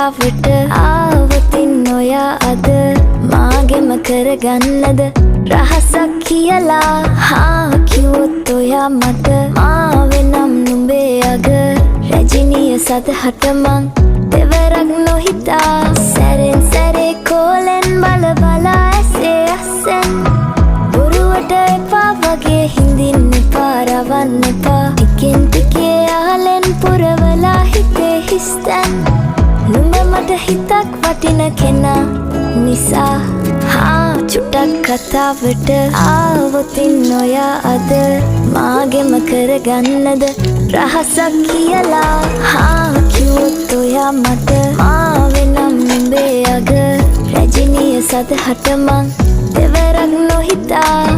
කතාවට ආවතින් ඔයා අද මාගෙම කරගන්නද රහසක් කියලා කිව්වොත් ඔයා මට මාවෙනම් නුඹේ අග රැජිනිය සදහට මං දෙවරක් නොහිතා සැරෙන් සැරේ කෝලෙන් බල බලා ඇසේ අස්සෙන් බොරුවට එපා වගේ හිඳින්න එපා රවන්න එපා ටිකෙන් ටිකේ අහලෙන් පුරවලා හිතේ හිස්තැන් නුඹ මට හිතක් වටින කෙනා නිසා චුට්ටක් කතාවට ආවොතින් ඔයා අද මාගෙම කරගන්නද රහසක් කියලා කිව්වොත් ඔයා මට මාවෙනම් නුඹේ අග රැජිනිය සදහට මං දෙවරක් නොහිතා